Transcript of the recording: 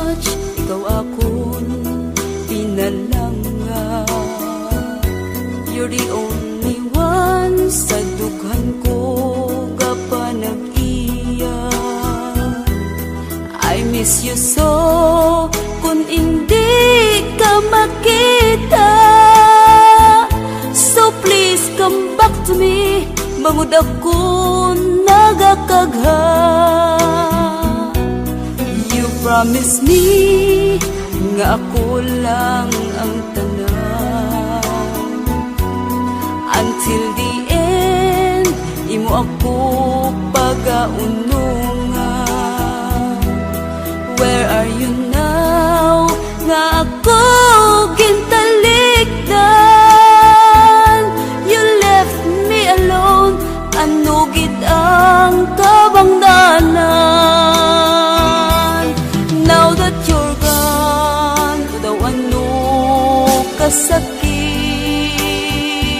much ikaw akong pinalanga. You're the only one sa dughan ko kapanag-iya. I miss you so kung hindi ka makita. So please come back to me, bangod ako nagakagha. You promise me nga ako lang ang tanan. Until the end, imo ako pagaunungan. Where are you now? Nga ako gintalikdan. You left me alone, anugid ang kabangdanan. Now that you're gone, daw ano kasakit